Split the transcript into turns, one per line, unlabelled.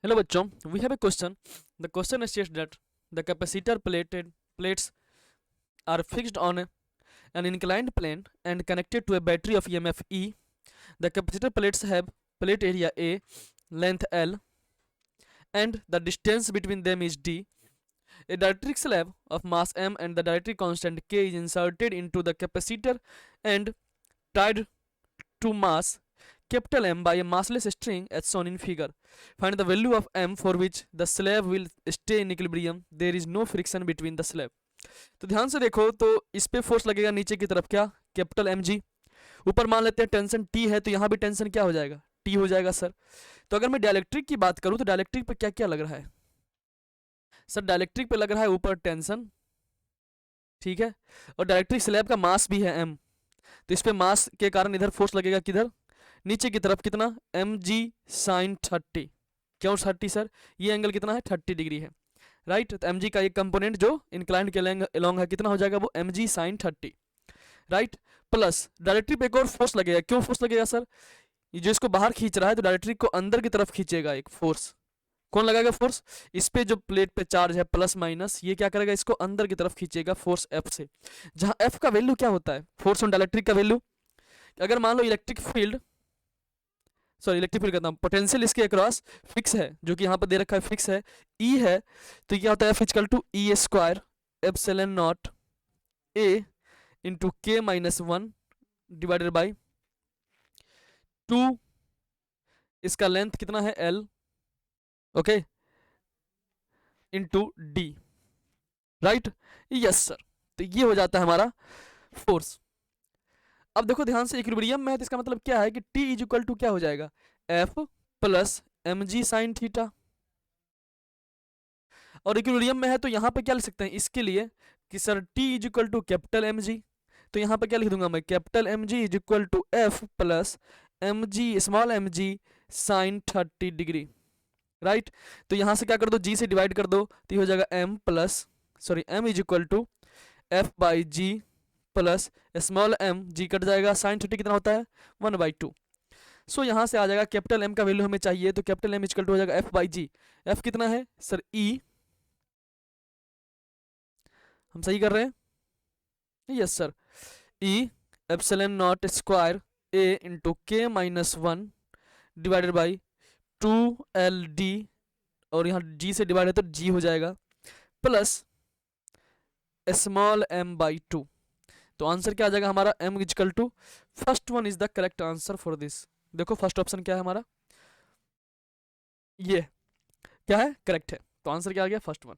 Hello bachchon, we have a question. The question states that the capacitor plates are fixed on an inclined plane and connected to a battery of EMF E. The capacitor plates have plate area A, length L, and the distance between them is D. A dielectric slab of mass M and the dielectric constant K is inserted into the capacitor and tied to mass capital M by a massless string as shown in figure. Find the value of M for which the slab will stay in equilibrium. There is no friction between the slab. तो ध्यान से देखो, तो इस पे force लगेगा नीचे की तरफ, क्या कैपिटल एम जी। ऊपर मान लेते हैं टेंशन टी है, तो यहाँ भी टेंशन क्या हो जाएगा, टी हो जाएगा सर। तो अगर मैं डायलेक्ट्रिक की बात करूँ तो डायलेक्ट्रिक पे क्या क्या लग रहा है सर, डायलेक्ट्रिक पे लग रहा है ऊपर टेंशन, ठीक है, और डायलेक्ट्रिक स्लैब का मास भी है एम, तो इस पे मास के कारण इधर फोर्स लगेगा किधर, नीचे की तरफ, कितना एम जी साइन 30। क्यों 30 सर, ये एंगल कितना है 30 डिग्री है, राइट। तो एम जी का एक कंपोनेंट जो इंक्लाइंड के अलोंग है, कितना हो जाएगा वो M G sine 30, right. Plus डायरेक्ट्रिक पे एक और फोर्स लगेगा। क्यों फोर्स लगेगा सर, ये जो इसको बाहर खींच रहा है तो डायरेक्ट्रिक को अंदर की तरफ खींचेगा एक फोर्स। कौन लगाएगा फोर्स, इस पे जो प्लेट पे चार्ज है प्लस माइनस, ये क्या करेगा, इसको अंदर की तरफ खींचेगा फोर्स एफ से। जहां एफ का वैल्यू क्या होता है, फोर्स ऑन डायलेक्ट्रिक का वैल्यू, अगर मान लो इलेक्ट्रिक फील्ड कहता हूँ, पोटेंशियल इसके अक्रॉस फिक्स है, जो कि यहाँ पर दे रखा है फिक्स है, ई है, तो क्या होता है F equal to E square epsilon not A into K minus 1 divided by 2, इसका लेंथ कितना है L, okay, into D, right, yes sir. तो ये हो जाता है हमारा फोर्स। अब देखो ध्यान से, इक्विलिब्रियम में है तो इसका मतलब क्या है कि T इज इक्वल टू क्या हो जाएगा, F plus M G sine theta. और इक्विलिब्रियम में है तो यहाँ पे क्या लिख सकते हैं इसके लिए कि sir T is equal to capital M G, तो यहाँ पे क्या लिख दूंगा मैं, capital M G is equal to F plus M G small M G sine 30 degree, right. तो यहाँ से क्या कर दो, जी से डिवाइड कर दो, तो ये हो जाएगा M is equal to F by G plus small M, G cut जाएगा, साइन 30 कितना होता है 1/2। सो यहाँ से आ जाएगा कैपिटल एम का वैल्यू हमें चाहिए, तो कैपिटल एम इक्वल टू हो जाएगा एफ बाई जी। एफ कितना है सर, ई, हम सही कर रहे हैं, yes sir, E epsilon not square A into K minus 1 divided by 2LD, और यहाँ जी से डिवाइड है तो जी हो जाएगा, प्लस स्मॉल एम बाई 2। तो आंसर क्या आ जाएगा हमारा, m equal to, first one is the correct answer for this. देखो फर्स्ट ऑप्शन क्या है हमारा, ये क्या है, करेक्ट है, तो आंसर क्या आ गया फर्स्ट वन।